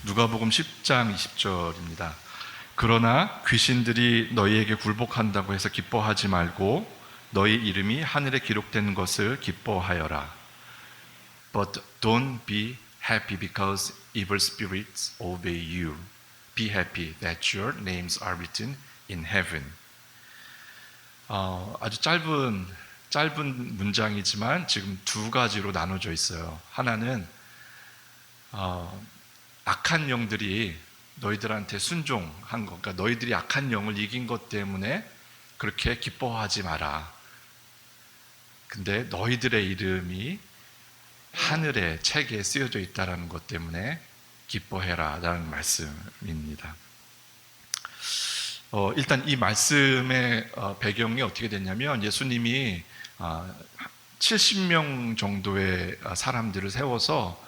누가복음 10장 20절입니다. 그러나 귀신들이 너희에게 굴복한다고 해서 기뻐하지 말고 너희 이름이 하늘에 기록된 것을 기뻐하여라. But don't be happy because evil spirits obey you. Be happy that your names are written in heaven. 아주 짧은 문장이지만 지금 두 가지로 나눠져 있어요. 하나는 악한 영들이 너희들한테 순종한 것, 그러니까 너희들이 악한 영을 이긴 것 때문에 그렇게 기뻐하지 마라. 근데 너희들의 이름이 하늘의 책에 쓰여져 있다는 것 때문에 기뻐해라 라는 말씀입니다. 일단 이 말씀의 배경이 어떻게 됐냐면 예수님이 70명 정도의 사람들을 세워서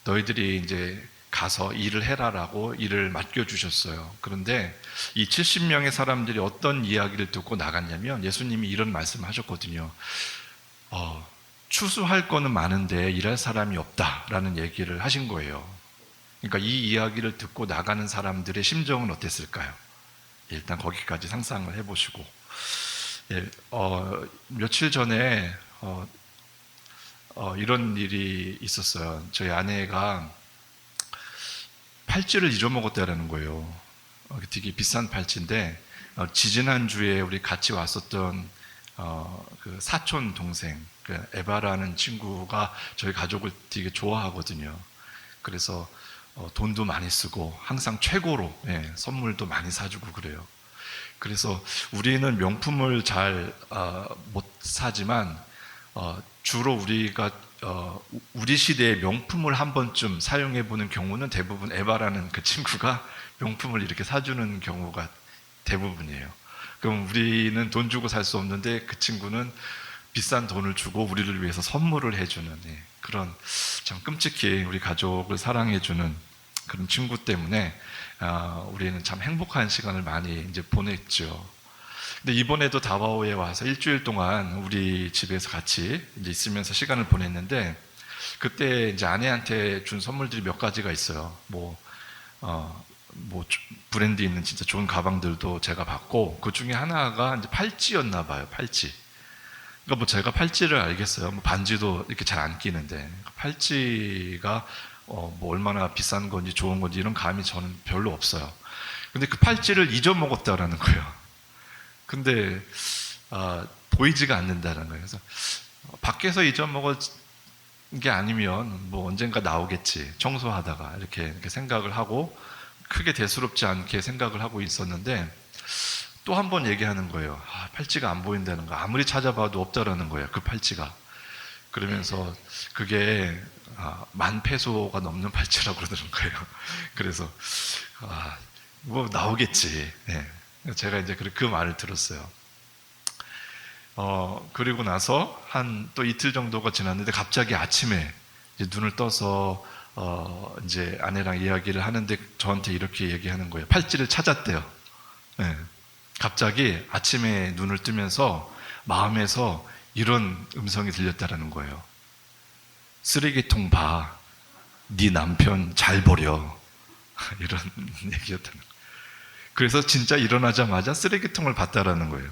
너희들이 이제 가서 일을 해라라고 일을 맡겨주셨어요. 그런데 이 70명의 사람들이 어떤 이야기를 듣고 나갔냐면 예수님이 이런 말씀을 하셨거든요. 추수할 거는 많은데 일할 사람이 없다라는 얘기를 하신 거예요. 그러니까 이 이야기를 듣고 나가는 사람들의 심정은 어땠을까요? 일단 거기까지 상상을 해보시고, 며칠 전에 이런 일이 있었어요. 저희 아내가 팔찌를 잊어먹었다라는 거예요. 되게 비싼 팔찌인데 지지난주에 우리 같이 왔었던 그 사촌 동생 그 에바라는 친구가 저희 가족을 되게 좋아하거든요. 그래서 돈도 많이 쓰고 항상 최고로 선물도 많이 사주고 그래요. 그래서 우리는 명품을 잘 못 사지만 주로 우리가 우리 시대의 명품을 한 번쯤 사용해 보는 경우는 대부분 에바라는 그 친구가 명품을 이렇게 사주는 경우가 대부분이에요. 그럼 우리는 돈 주고 살 수 없는데 그 친구는 비싼 돈을 주고 우리를 위해서 선물을 해주는 그런 참 끔찍히 우리 가족을 사랑해주는 그런 친구 때문에 우리는 참 행복한 시간을 많이 이제 보냈죠. 근데 이번에도 다바오에 와서 일주일 동안 우리 집에서 같이 이제 있으면서 시간을 보냈는데 그때 이제 아내한테 준 선물들이 몇 가지가 있어요. 뭐 브랜드 있는 진짜 좋은 가방들도 제가 받고 그 중에 하나가 이제 팔찌였나 봐요. 팔찌. 그러니까 뭐 제가 팔찌를 알겠어요. 뭐 반지도 이렇게 잘 안 끼는데 팔찌가 뭐 얼마나 비싼 건지 좋은 건지 이런 감이 저는 별로 없어요. 근데 그 팔찌를 잊어먹었다라는 거예요. 근데 보이지가 않는다는 거예요. 그래서 밖에서 잊어먹은 게 아니면 뭐 언젠가 나오겠지. 청소하다가 이렇게 생각을 하고 크게 대수롭지 않게 생각을 하고 있었는데 또 한 번 얘기하는 거예요. 팔찌가 안 보인다는 거. 아무리 찾아봐도 없다라는 거예요. 그 팔찌가. 그러면서 그게 10,000페소가 넘는 팔찌라고 그러는 거예요. 그래서 뭐 나오겠지. 제가 이제 그 말을 들었어요. 그리고 나서 한 또 이틀 정도가 지났는데 갑자기 아침에 이제 눈을 떠서 이제 아내랑 이야기를 하는데 저한테 이렇게 얘기하는 거예요. 팔찌를 찾았대요. 갑자기 아침에 눈을 뜨면서 마음에서 이런 음성이 들렸다라는 거예요. 쓰레기통 봐. 네 남편 잘 버려. 이런 얘기였다는 거예요. 그래서 진짜 일어나자마자 쓰레기통을 봤다라는 거예요.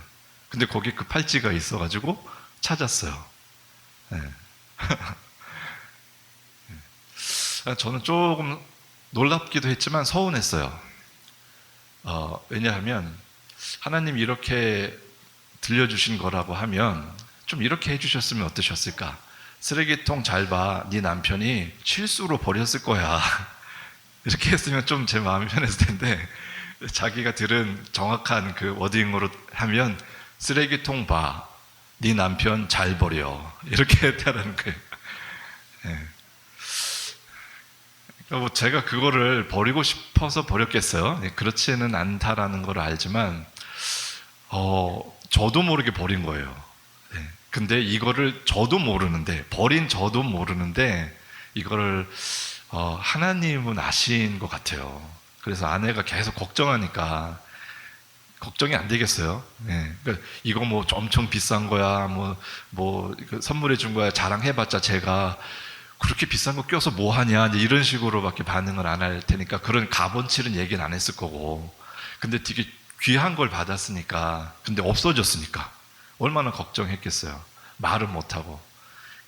근데 거기 그 팔찌가 있어가지고 찾았어요. 저는 조금 놀랍기도 했지만 서운했어요. 왜냐하면 하나님이 이렇게 들려주신 거라고 하면 좀 이렇게 해주셨으면 어떠셨을까? 쓰레기통 잘 봐. 네 남편이 실수로 버렸을 거야. 이렇게 했으면 좀 제 마음이 편했을 텐데 자기가 들은 정확한 그 워딩으로 하면 쓰레기통 봐. 네 남편 잘 버려. 이렇게 했다는 거예요. 뭐 제가 그거를 버리고 싶어서 버렸겠어요? 그렇지는 않다라는 걸 알지만 저도 모르게 버린 거예요. 근데 이거를 저도 모르는데 버린 저도 모르는데 이거를 하나님은 아신 것 같아요. 그래서 아내가 계속 걱정하니까 걱정이 안 되겠어요. 그러니까 이거 뭐 엄청 비싼 거야, 뭐 선물해 준 거야 자랑해봤자 제가 그렇게 비싼 거 껴서 뭐 하냐, 이제 이런 식으로밖에 반응을 안 할 테니까 그런 값어치는 얘기는 안 했을 거고. 근데 되게 귀한 걸 받았으니까, 근데 없어졌으니까 얼마나 걱정했겠어요. 말은 못하고.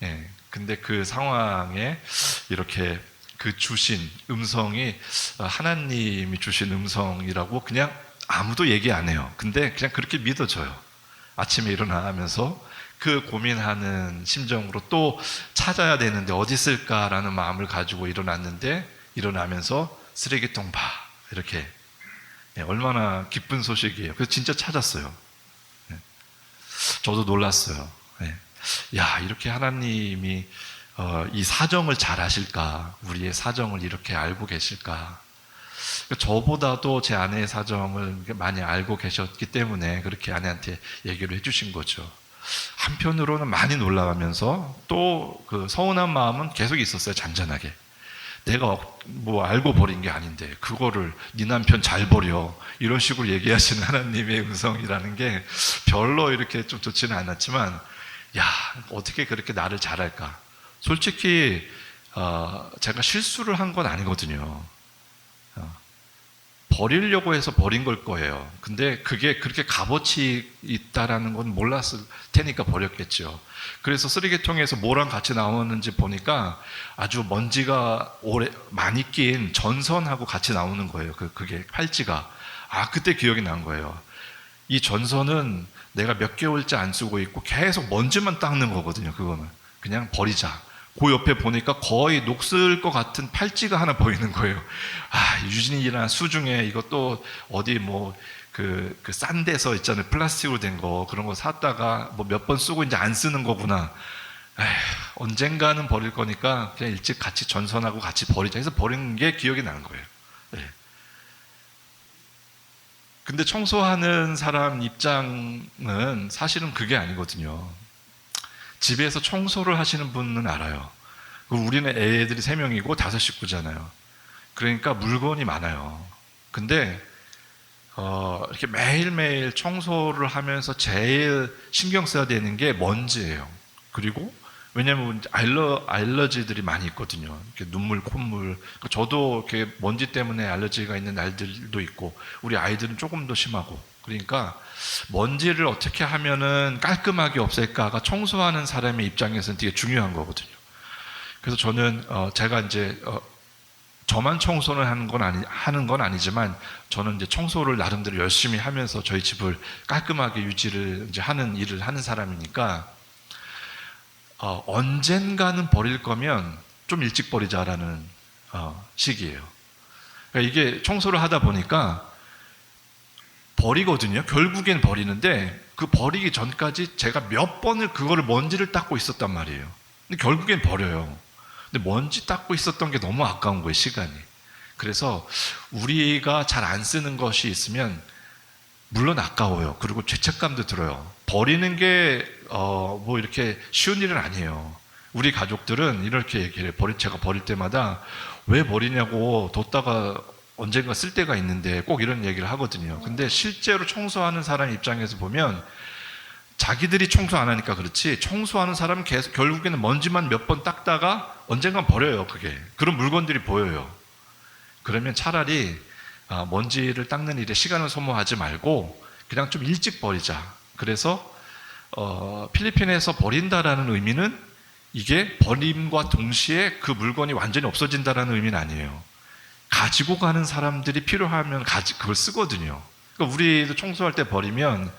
예. 근데 그 상황에 이렇게 그 주신 음성이 하나님이 주신 음성이라고 그냥 아무도 얘기 안 해요. 근데 그냥 그렇게 믿어져요. 아침에 일어나면서 그 고민하는 심정으로 또 찾아야 되는데 어디 있을까라는 마음을 가지고 일어났는데, 일어나면서 쓰레기통 봐, 이렇게. 얼마나 기쁜 소식이에요. 그래서 진짜 찾았어요. 저도 놀랐어요. 야, 이렇게 하나님이 이 사정을 잘 아실까? 우리의 사정을 이렇게 알고 계실까? 저보다도 제 아내의 사정을 많이 알고 계셨기 때문에 그렇게 아내한테 얘기를 해주신 거죠. 한편으로는 많이 놀라가면서 또 그 서운한 마음은 계속 있었어요. 잔잔하게. 내가 뭐 알고 버린 게 아닌데 그거를 네 남편 잘 버려, 이런 식으로 얘기하시는 하나님의 음성이라는 게 별로 이렇게 좀 좋지는 않았지만, 야, 어떻게 그렇게 나를 잘할까? 솔직히 제가 실수를 한 건 아니거든요. 버리려고 해서 버린 걸 거예요. 근데 그게 그렇게 값어치 있다라는 건 몰랐을 테니까 버렸겠죠. 그래서 쓰레기통에서 뭐랑 같이 나오는지 보니까 아주 먼지가 많이 낀 전선하고 같이 나오는 거예요. 그게 팔찌가. 그때 기억이 난 거예요. 이 전선은 내가 몇 개월째 안 쓰고 있고 계속 먼지만 닦는 거거든요. 그거는 그냥 버리자. 그 옆에 보니까 거의 녹슬 것 같은 팔찌가 하나 보이는 거예요. 유진이나 수중에 이것도 어디 뭐 싼 데서 있잖아요. 플라스틱으로 된 거, 그런 거 샀다가 뭐 몇 번 쓰고 이제 안 쓰는 거구나. 언젠가는 버릴 거니까 그냥 일찍 같이 전선하고 같이 버리자 해서 버린 게 기억이 나는 거예요. 근데 청소하는 사람 입장은 사실은 그게 아니거든요. 집에서 청소를 하시는 분은 알아요. 우리는 애들이 3명이고 5식구잖아요. 그러니까 물건이 많아요. 근데 이렇게 매일매일 청소를 하면서 제일 신경 써야 되는 게 먼지예요. 그리고 왜냐하면 알러지들이 많이 있거든요. 이렇게 눈물, 콧물. 저도 이렇게 먼지 때문에 알러지가 있는 날들도 있고, 우리 아이들은 조금 더 심하고. 그러니까 먼지를 어떻게 하면은 깔끔하게 없앨까가 청소하는 사람의 입장에서는 되게 중요한 거거든요. 그래서 저는 제가 이제 저만 청소를 하는 건 아니지만, 저는 이제 청소를 나름대로 열심히 하면서 저희 집을 깔끔하게 유지를 이제 하는 일을 하는 사람이니까, 언젠가는 버릴 거면 좀 일찍 버리자라는 시기예요. 그러니까 이게 청소를 하다 보니까 버리거든요. 결국엔 버리는데 그 버리기 전까지 제가 몇 번을 그거를 먼지를 닦고 있었단 말이에요. 근데 결국엔 버려요. 근데 먼지 닦고 있었던 게 너무 아까운 거예요, 시간이. 그래서 우리가 잘 안 쓰는 것이 있으면 물론 아까워요. 그리고 죄책감도 들어요. 버리는 게 뭐 이렇게 쉬운 일은 아니에요. 우리 가족들은 이렇게 얘기를 해요. 제가 버릴 때마다 왜 버리냐고, 뒀다가 언젠가 쓸 때가 있는데, 꼭 이런 얘기를 하거든요. 근데 실제로 청소하는 사람 입장에서 보면 자기들이 청소 안 하니까 그렇지, 청소하는 사람은 계속 결국에는 먼지만 몇 번 닦다가 언젠간 버려요. 그런 물건들이 보여요. 그러면 차라리 먼지를 닦는 일에 시간을 소모하지 말고 그냥 좀 일찍 버리자. 그래서 필리핀에서 버린다라는 의미는 이게 버림과 동시에 그 물건이 완전히 없어진다라는 의미는 아니에요. 가지고 가는 사람들이 필요하면 그걸 쓰거든요. 그러니까 우리도 청소할 때 버리면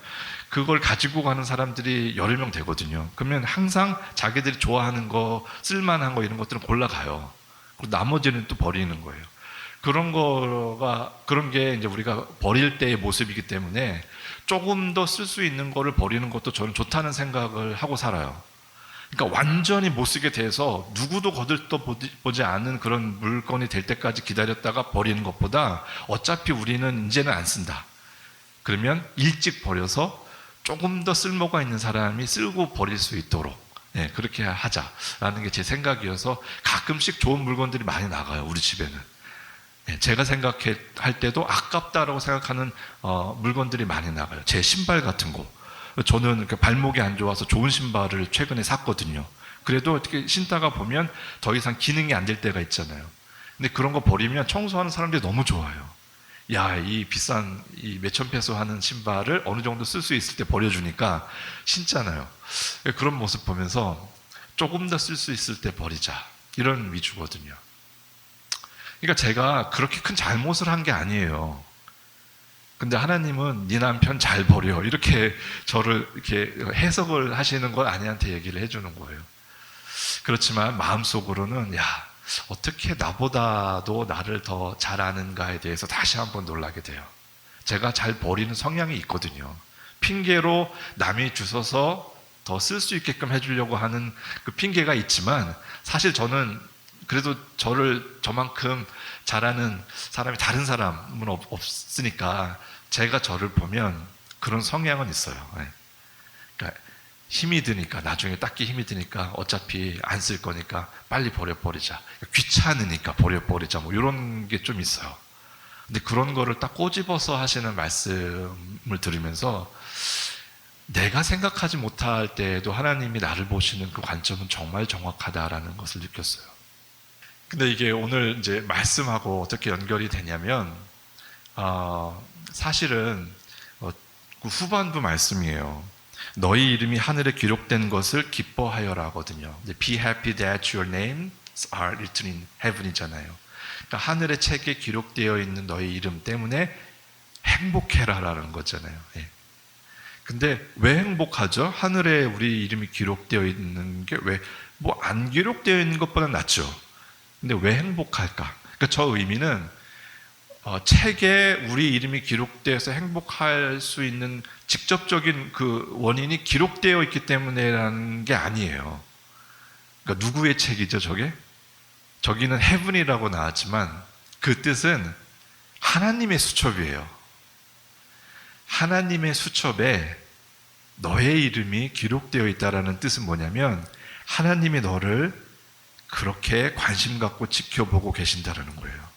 그걸 가지고 가는 사람들이 여러 명 되거든요. 그러면 항상 자기들이 좋아하는 거, 쓸만한 거, 이런 것들은 골라가요. 그리고 나머지는 또 버리는 거예요. 그런 게 이제 우리가 버릴 때의 모습이기 때문에 조금 더 쓸 수 있는 거를 버리는 것도 저는 좋다는 생각을 하고 살아요. 그러니까 완전히 못 쓰게 돼서 누구도 거들떠보지 않은 그런 물건이 될 때까지 기다렸다가 버리는 것보다 어차피 우리는 이제는 안 쓴다. 그러면 일찍 버려서 조금 더 쓸모가 있는 사람이 쓸고 버릴 수 있도록 그렇게 하자라는 게 제 생각이어서 가끔씩 좋은 물건들이 많이 나가요, 우리 집에는. 제가 생각할 때도 아깝다라고 생각하는 물건들이 많이 나가요. 제 신발 같은 거. 저는 발목이 안 좋아서 좋은 신발을 최근에 샀거든요. 그래도 어떻게 신다가 보면 더 이상 기능이 안 될 때가 있잖아요. 근데 그런 거 버리면 청소하는 사람들이 너무 좋아요. 야, 이 비싼 이 몇천 페소 하는 신발을 어느 정도 쓸 수 있을 때 버려주니까 신잖아요. 그런 모습 보면서 조금 더 쓸 수 있을 때 버리자, 이런 위주거든요. 그러니까 제가 그렇게 큰 잘못을 한 게 아니에요. 근데 하나님은 네 남편 잘 버려, 이렇게 저를 이렇게 해석을 하시는 걸 아내한테 얘기를 해주는 거예요. 그렇지만 마음속으로는 야, 어떻게 나보다도 나를 더 잘 아는가에 대해서 다시 한번 놀라게 돼요. 제가 잘 버리는 성향이 있거든요. 핑계로 남이 주셔서 더 쓸 수 있게끔 해주려고 하는 그 핑계가 있지만, 사실 저는 그래도 저를 저만큼 잘하는 사람이 다른 사람은 없으니까 제가 저를 보면 그런 성향은 있어요. 그러니까 힘이 드니까, 나중에 닦기 힘이 드니까 어차피 안 쓸 거니까 빨리 버려버리자, 귀찮으니까 버려버리자, 뭐 이런 게 좀 있어요. 근데 그런 거를 딱 꼬집어서 하시는 말씀을 들으면서 내가 생각하지 못할 때에도 하나님이 나를 보시는 그 관점은 정말 정확하다라는 것을 느꼈어요. 근데 이게 오늘 이제 말씀하고 어떻게 연결이 되냐면, 사실은 그 후반부 말씀이에요. 너희 이름이 하늘에 기록된 것을 기뻐하여라거든요. Be happy that your names are written in heaven이잖아요. 그러니까 하늘의 책에 기록되어 있는 너희 이름 때문에 행복해라라는 거잖아요. 예. 근데 왜 행복하죠? 하늘에 우리 이름이 기록되어 있는 게 왜 뭐 안 기록되어 있는 것보다 낫죠. 근데 왜 행복할까? 그러니까 저 의미는 책에 우리 이름이 기록되어서 행복할 수 있는 직접적인 그 원인이 기록되어 있기 때문에라는 게 아니에요. 그러니까 누구의 책이죠, 저게? 저기는 heaven이라고 나왔지만 그 뜻은 하나님의 수첩이에요. 하나님의 수첩에 너의 이름이 기록되어 있다라는 뜻은 뭐냐면, 하나님이 너를 그렇게 관심 갖고 지켜보고 계신다라는 거예요.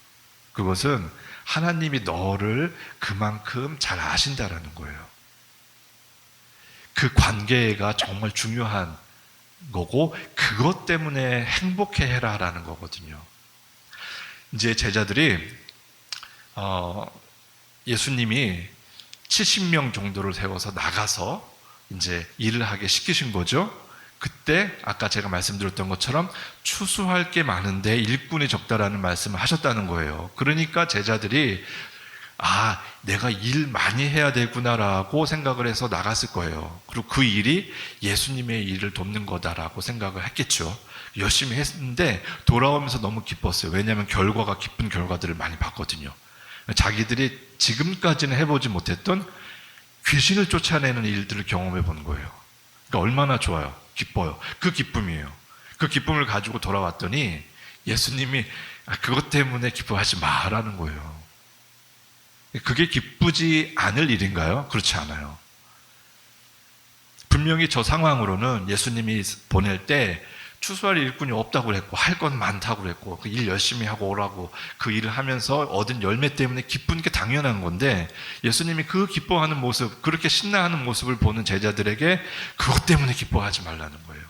그것은 하나님이 너를 그만큼 잘 아신다라는 거예요. 그 관계가 정말 중요한 거고, 그것 때문에 행복해해라라는 거거든요. 이제 제자들이 예수님이 70명 정도를 세워서 나가서 이제 일을 하게 시키신 거죠. 그때 아까 제가 말씀드렸던 것처럼 추수할 게 많은데 일꾼이 적다라는 말씀을 하셨다는 거예요. 그러니까 제자들이 내가 일 많이 해야 되구나라고 생각을 해서 나갔을 거예요. 그리고 그 일이 예수님의 일을 돕는 거다라고 생각을 했겠죠. 열심히 했는데 돌아오면서 너무 기뻤어요. 왜냐하면 결과가 기쁜 결과들을 많이 봤거든요. 자기들이 지금까지는 해보지 못했던 귀신을 쫓아내는 일들을 경험해 본 거예요. 그러니까 얼마나 좋아요. 기뻐요. 그 기쁨이에요. 그 기쁨을 가지고 돌아왔더니 예수님이 그것 때문에 기뻐하지 마라는 거예요. 그게 기쁘지 않을 일인가요? 그렇지 않아요. 분명히 저 상황으로는 예수님이 보낼 때 추수할 일꾼이 없다고 그랬고 할 건 많다고 그랬고 그 일 열심히 하고 오라고 그 일을 하면서 얻은 열매 때문에 기쁜 게 당연한 건데, 예수님이 그 기뻐하는 모습, 그렇게 신나하는 모습을 보는 제자들에게 그것 때문에 기뻐하지 말라는 거예요.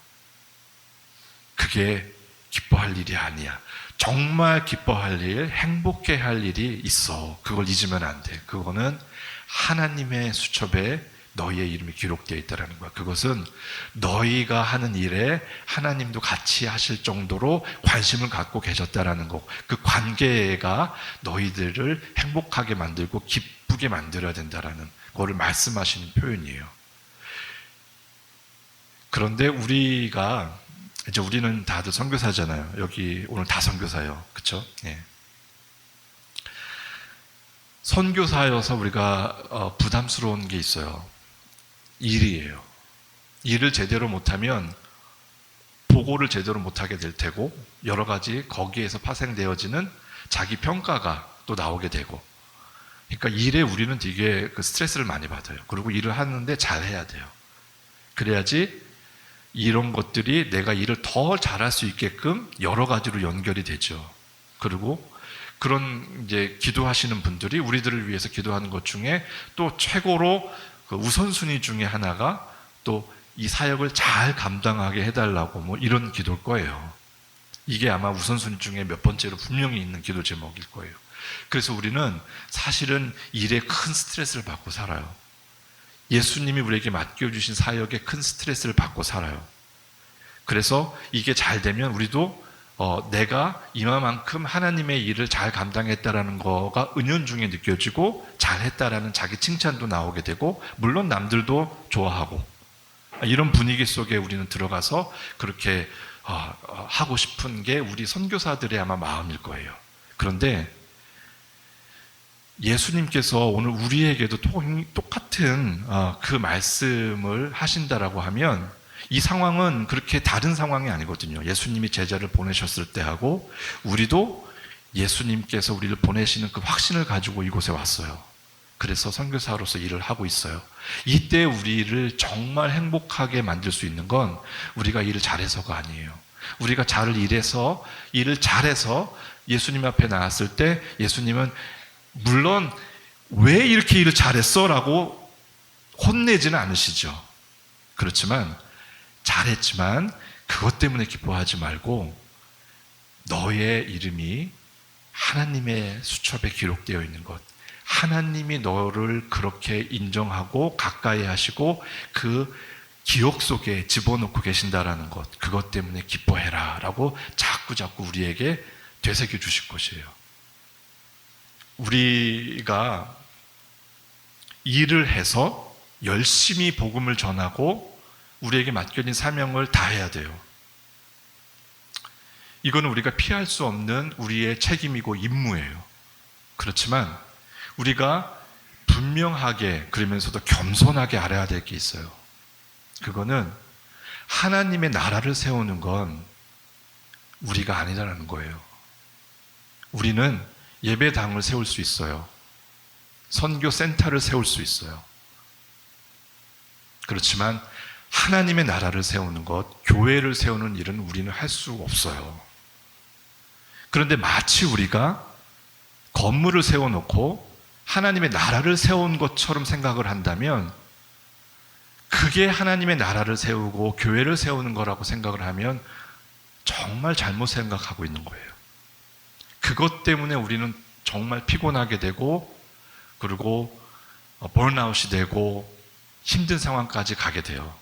그게 기뻐할 일이 아니야. 정말 기뻐할 일, 행복해할 일이 있어. 그걸 잊으면 안 돼. 그거는 하나님의 수첩에 너희의 이름이 기록되어 있다는 거야. 그것은 너희가 하는 일에 하나님도 같이 하실 정도로 관심을 갖고 계셨다라는 거. 그 관계가 너희들을 행복하게 만들고 기쁘게 만들어야 된다라는 거를 말씀하시는 표현이에요. 그런데 우리는 다들 선교사잖아요. 여기 오늘 다 선교사예요. 그렇죠? 예. 선교사여서 우리가 부담스러운 게 있어요. 일이에요. 일을 제대로 못하면 보고를 제대로 못하게 될 테고, 여러 가지 거기에서 파생되어지는 자기 평가가 또 나오게 되고, 그러니까 일에 우리는 되게 그 스트레스를 많이 받아요. 그리고 일을 하는데 잘해야 돼요. 그래야지 이런 것들이 내가 일을 더 잘할 수 있게끔 여러 가지로 연결이 되죠. 그리고 그런 이제 기도하시는 분들이 우리들을 위해서 기도하는 것 중에 또 최고로 그 우선순위 중에 하나가 또 이 사역을 잘 감당하게 해달라고 뭐 이런 기도일 거예요. 이게 아마 우선순위 중에 몇 번째로 분명히 있는 기도 제목일 거예요. 그래서 우리는 사실은 일에 큰 스트레스를 받고 살아요. 예수님이 우리에게 맡겨주신 사역에 큰 스트레스를 받고 살아요. 그래서 이게 잘 되면 우리도 내가 이만큼 하나님의 일을 잘 감당했다라는 거가 은연중에 느껴지고 잘했다라는 자기 칭찬도 나오게 되고, 물론 남들도 좋아하고, 이런 분위기 속에 우리는 들어가서 그렇게 하고 싶은 게 우리 선교사들의 아마 마음일 거예요. 그런데 예수님께서 오늘 우리에게도 똑같은 그 말씀을 하신다라고 하면, 이 상황은 그렇게 다른 상황이 아니거든요. 예수님이 제자를 보내셨을 때하고 우리도 예수님께서 우리를 보내시는 그 확신을 가지고 이곳에 왔어요. 그래서 선교사로서 일을 하고 있어요. 이때 우리를 정말 행복하게 만들 수 있는 건 우리가 일을 잘해서가 아니에요. 우리가 일을 잘해서 예수님 앞에 나왔을 때 예수님은 물론 왜 이렇게 일을 잘했어? 라고 혼내지는 않으시죠. 그렇지만 잘했지만 그것 때문에 기뻐하지 말고 너의 이름이 하나님의 수첩에 기록되어 있는 것, 하나님이 너를 그렇게 인정하고 가까이 하시고 그 기억 속에 집어넣고 계신다라는 것, 그것 때문에 기뻐해라 라고 자꾸 우리에게 되새겨 주실 것이에요. 우리가 일을 해서 열심히 복음을 전하고 우리에게 맡겨진 사명을 다해야 돼요. 이거는 우리가 피할 수 없는 우리의 책임이고 임무예요. 그렇지만 우리가 분명하게, 그러면서도 겸손하게 알아야 될 게 있어요. 그거는 하나님의 나라를 세우는 건 우리가 아니라는 거예요. 우리는 예배당을 세울 수 있어요. 선교센터를 세울 수 있어요. 그렇지만 하나님의 나라를 세우는 것, 교회를 세우는 일은 우리는 할 수 없어요. 그런데 마치 우리가 건물을 세워놓고 하나님의 나라를 세운 것처럼 생각을 한다면, 그게 하나님의 나라를 세우고 교회를 세우는 거라고 생각을 하면 정말 잘못 생각하고 있는 거예요. 그것 때문에 우리는 정말 피곤하게 되고, 그리고 번아웃이 되고 힘든 상황까지 가게 돼요.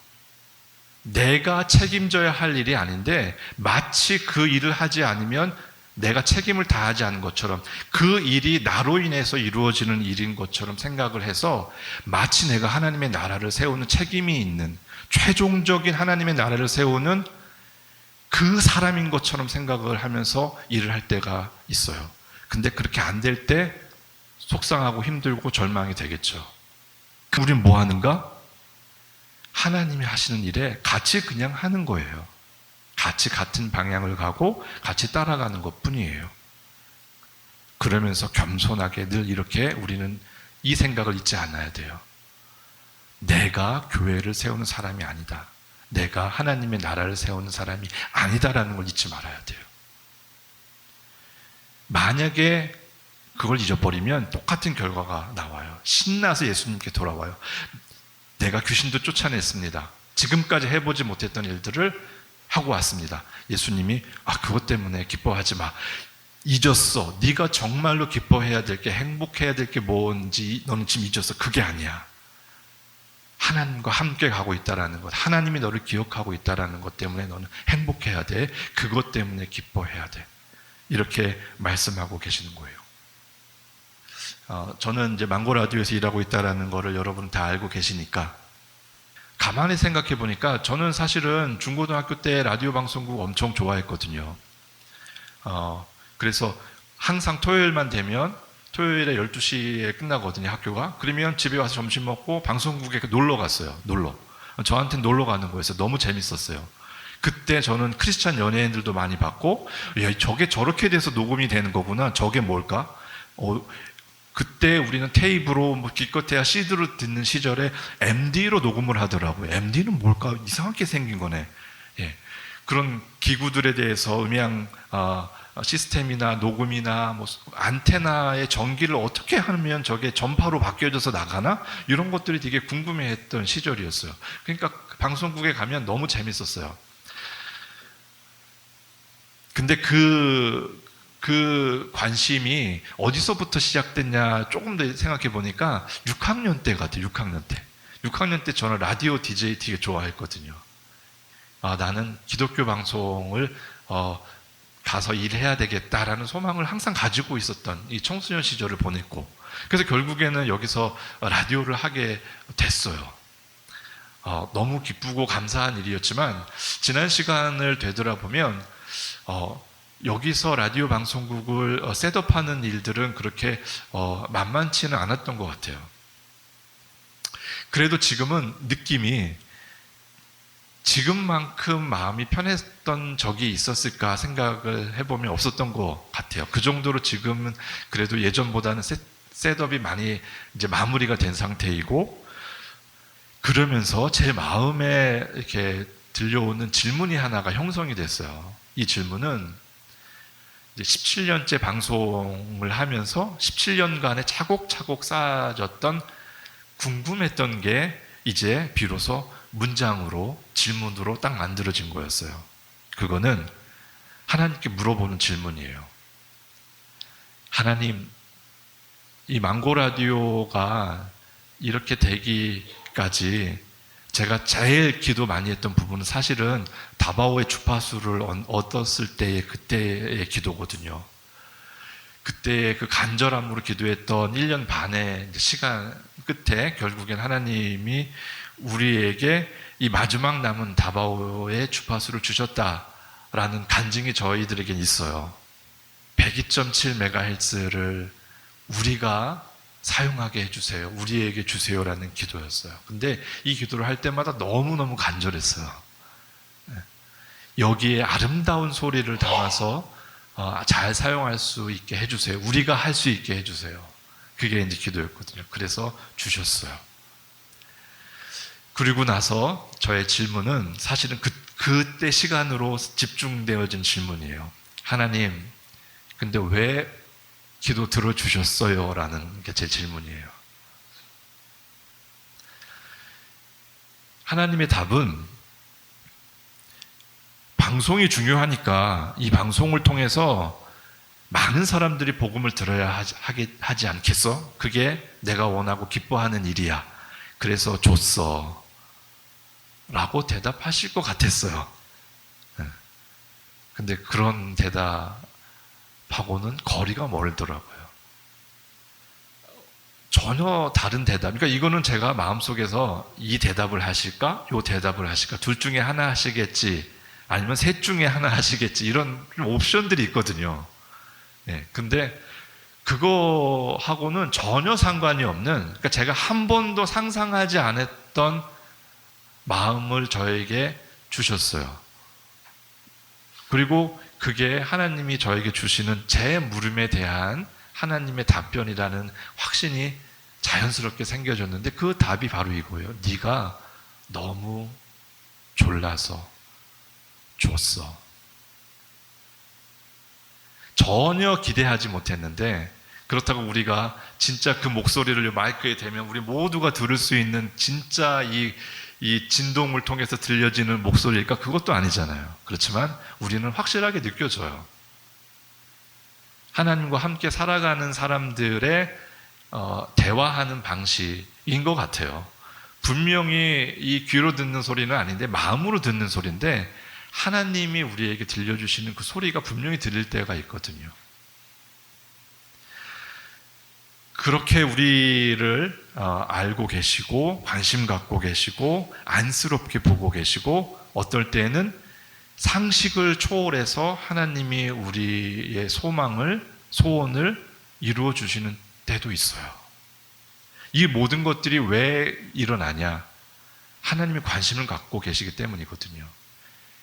내가 책임져야 할 일이 아닌데 마치 그 일을 하지 않으면 내가 책임을 다하지 않은 것처럼, 그 일이 나로 인해서 이루어지는 일인 것처럼 생각을 해서 마치 내가 하나님의 나라를 세우는 책임이 있는, 최종적인 하나님의 나라를 세우는 그 사람인 것처럼 생각을 하면서 일을 할 때가 있어요. 근데 그렇게 안 될 때 속상하고 힘들고 절망이 되겠죠. 우리는 뭐 하는가? 하나님이 하시는 일에 같이 그냥 하는 거예요. 같이 같은 방향을 가고 같이 따라가는 것 뿐이에요. 그러면서 겸손하게 늘 이렇게 우리는 이 생각을 잊지 않아야 돼요. 내가 교회를 세우는 사람이 아니다. 내가 하나님의 나라를 세우는 사람이 아니다라는 걸 잊지 말아야 돼요. 만약에 그걸 잊어버리면 똑같은 결과가 나와요. 신나서 예수님께 돌아와요. 내가 귀신도 쫓아냈습니다. 지금까지 해보지 못했던 일들을 하고 왔습니다. 예수님이 그것 때문에 기뻐하지 마. 잊었어. 네가 정말로 기뻐해야 될 게, 행복해야 될 게 뭔지 너는 지금 잊었어. 그게 아니야. 하나님과 함께 가고 있다라는 것, 하나님이 너를 기억하고 있다라는 것 때문에 너는 행복해야 돼. 그것 때문에 기뻐해야 돼. 이렇게 말씀하고 계시는 거예요. 저는 이제 망고 라디오에서 일하고 있다라는 거를 여러분 다 알고 계시니까, 가만히 생각해 보니까 저는 사실은 중고등학교 때 라디오 방송국 엄청 좋아했거든요. 그래서 항상 토요일만 되면, 토요일에 12시에 끝나거든요, 학교가. 그러면 집에 와서 점심 먹고 방송국에 놀러 갔어요. 저한테는 놀러 가는 거였어요. 너무 재밌었어요. 그때 저는 크리스찬 연예인들도 많이 봤고, 야, 저게 저렇게 돼서 녹음이 되는 거구나. 저게 뭘까? 그때 우리는 테이프로, 기껏해야 CD로 듣는 시절에 MD로 녹음을 하더라고요. MD는 뭘까? 이상하게 생긴 거네. 예. 그런 기구들에 대해서 음향 시스템이나 녹음이나 뭐 안테나의 전기를 어떻게 하면 저게 전파로 바뀌어져서 나가나 이런 것들이 되게 궁금해했던 시절이었어요. 그러니까 방송국에 가면 너무 재밌었어요. 근데 그 관심이 어디서부터 시작됐냐 조금 더 생각해 보니까 6학년 때 같아요. 6학년 때. 6학년 때 저는 라디오 DJ 되게 좋아했거든요. 나는 기독교 방송을 가서 일해야 되겠다라는 소망을 항상 가지고 있었던 이 청소년 시절을 보냈고, 그래서 결국에는 여기서 라디오를 하게 됐어요. 너무 기쁘고 감사한 일이었지만 지난 시간을 되돌아보면 여기서 라디오 방송국을 셋업하는 일들은 그렇게 만만치는 않았던 것 같아요. 그래도 지금은 느낌이 지금만큼 마음이 편했던 적이 있었을까 생각을 해보면 없었던 것 같아요. 그 정도로 지금은 그래도 예전보다는 셋업이 많이 이제 마무리가 된 상태이고, 그러면서 제 마음에 이렇게 들려오는 질문이 하나가 형성이 됐어요. 이 질문은 이제 17년째 방송을 하면서 17년간에 차곡차곡 쌓아졌던 궁금했던 게 이제 비로소 문장으로, 질문으로 딱 만들어진 거였어요. 그거는 하나님께 물어보는 질문이에요. 하나님, 이 망고 라디오가 이렇게 되기까지 제가 제일 기도 많이 했던 부분은 사실은 다바오의 주파수를 얻었을 때의 그때의 기도거든요. 그때의 그 간절함으로 기도했던 1년 반의 시간 끝에 결국엔 하나님이 우리에게 이 마지막 남은 다바오의 주파수를 주셨다라는 간증이 저희들에겐 있어요. 102.7MHz를 우리가 사용하게 해주세요. 우리에게 주세요라는 기도였어요. 근데 이 기도를 할 때마다 너무너무 간절했어요. 여기에 아름다운 소리를 담아서 잘 사용할 수 있게 해주세요. 우리가 할 수 있게 해주세요. 그게 이제 기도였거든요. 그래서 주셨어요. 그리고 나서 저의 질문은 사실은 그때 시간으로 집중되어진 질문이에요. 하나님, 근데 왜 기도 들어주셨어요? 라는 게 제 질문이에요. 하나님의 답은 방송이 중요하니까 이 방송을 통해서 많은 사람들이 복음을 들어야 하지 않겠어? 그게 내가 원하고 기뻐하는 일이야. 그래서 줬어. 라고 대답하실 것 같았어요. 근데 그런 대답하고는 거리가 멀더라고요. 전혀 다른 대답. 그러니까 이거는 제가 마음속에서 이 대답을 하실까? 이 대답을 하실까? 둘 중에 하나 하시겠지. 아니면 셋 중에 하나 하시겠지. 이런 옵션들이 있거든요. 근데 그거하고는 전혀 상관이 없는, 그러니까 제가 한 번도 상상하지 않았던 마음을 저에게 주셨어요. 그리고 그게 하나님이 저에게 주시는 제 물음에 대한 하나님의 답변이라는 확신이 자연스럽게 생겨졌는데, 그 답이 바로 이거예요. 네가 너무 졸라서 줬어. 전혀 기대하지 못했는데, 그렇다고 우리가 진짜 그 목소리를 마이크에 대면 우리 모두가 들을 수 있는 진짜 이 진동을 통해서 들려지는 목소리일까? 그것도 아니잖아요. 그렇지만 우리는 확실하게 느껴져요. 하나님과 함께 살아가는 사람들의 대화하는 방식인 것 같아요. 분명히 이 귀로 듣는 소리는 아닌데 마음으로 듣는 소리인데, 하나님이 우리에게 들려주시는 그 소리가 분명히 들릴 때가 있거든요. 그렇게 우리를 알고 계시고 관심 갖고 계시고 안쓰럽게 보고 계시고, 어떨 때는 상식을 초월해서 하나님이 우리의 소원을 이루어 주시는 때도 있어요. 이 모든 것들이 왜 일어나냐? 하나님이 관심을 갖고 계시기 때문이거든요.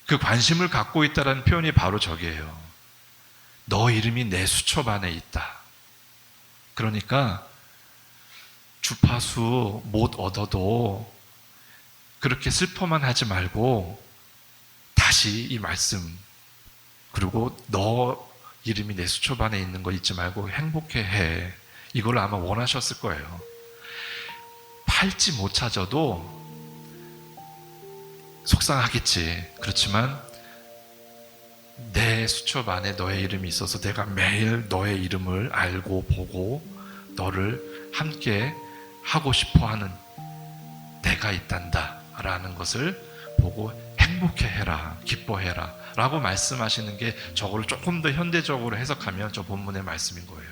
그 관심을 갖고 있다는 표현이 바로 저게요. 너 이름이 내 수첩 안에 있다. 그러니까 주파수 못 얻어도 그렇게 슬퍼만 하지 말고 다시 이 말씀, 그리고 너 이름이 내 수첩 안에 있는 거 잊지 말고 행복해해. 이걸 아마 원하셨을 거예요. 팔찌 못 찾아도 속상하겠지. 그렇지만 내 수첩 안에 너의 이름이 있어서 내가 매일 너의 이름을 알고 보고 너를 함께 하고 싶어하는 내가 있단다 라는 것을 보고 행복해해라, 기뻐해라 라고 말씀하시는 게 저거를 조금 더 현대적으로 해석하면 저 본문의 말씀인 거예요.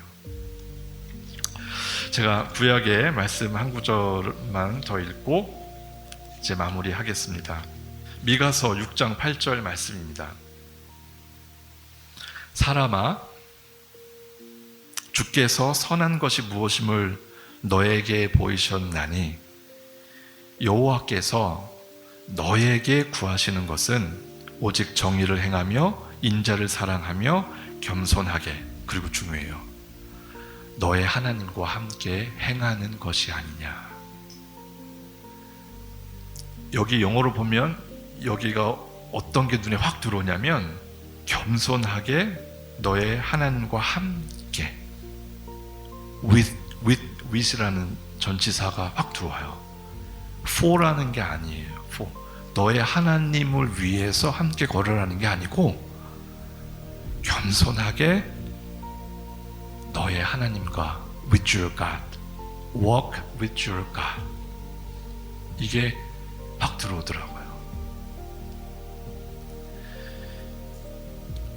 제가 구약의 말씀 한 구절만 더 읽고 이제 마무리하겠습니다. 미가서 6장 8절 말씀입니다. 사람아, 주께서 선한 것이 무엇임을 너에게 보이셨나니 여호와께서 너에게 구하시는 것은 오직 정의를 행하며 인자를 사랑하며 겸손하게, 그리고 중요해요, 너의 하나님과 함께 행하는 것이 아니냐. 여기 영어로 보면 여기가 어떤 게 눈에 확 들어오냐면 겸손하게 너의 하나님과 함께, with이라는 전치사가 확 들어와요. for라는 게 아니에요. for. 너의 하나님을 위해서 함께 걸으라는 게 아니고 겸손하게 너의 하나님과 with your God, walk with your God. 이게 확 들어오더라고요.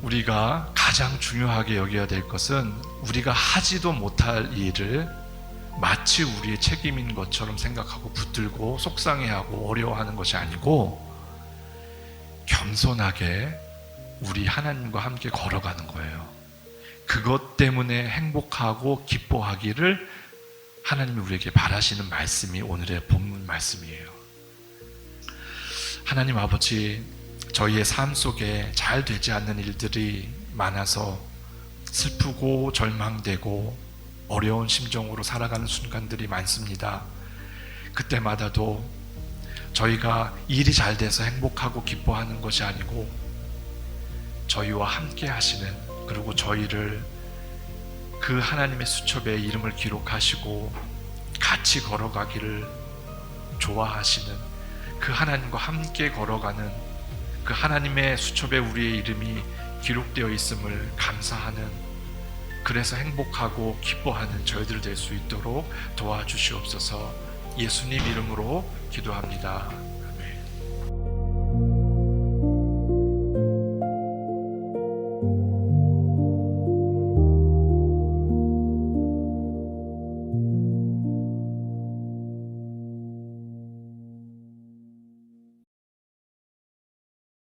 우리가 가장 중요하게 여겨야 될 것은 우리가 하지도 못할 일을 마치 우리의 책임인 것처럼 생각하고 붙들고 속상해하고 어려워하는 것이 아니고 겸손하게 우리 하나님과 함께 걸어가는 거예요. 그것 때문에 행복하고 기뻐하기를 하나님이 우리에게 바라시는 말씀이 오늘의 본문 말씀이에요. 하나님 아버지, 저희의 삶 속에 잘 되지 않는 일들이 많아서 슬프고 절망되고 어려운 심정으로 살아가는 순간들이 많습니다. 그때마다도 저희가 일이 잘 돼서 행복하고 기뻐하는 것이 아니고 저희와 함께 하시는, 그리고 저희를 그 하나님의 수첩에 이름을 기록하시고 같이 걸어가기를 좋아하시는, 그 하나님과 함께 걸어가는 그 하나님의 수첩에 우리의 이름이 기록되어 있음을 감사하는, 그래서 행복하고 기뻐하는 저희들 될 수 있도록 도와주시옵소서. 예수님 이름으로 기도합니다.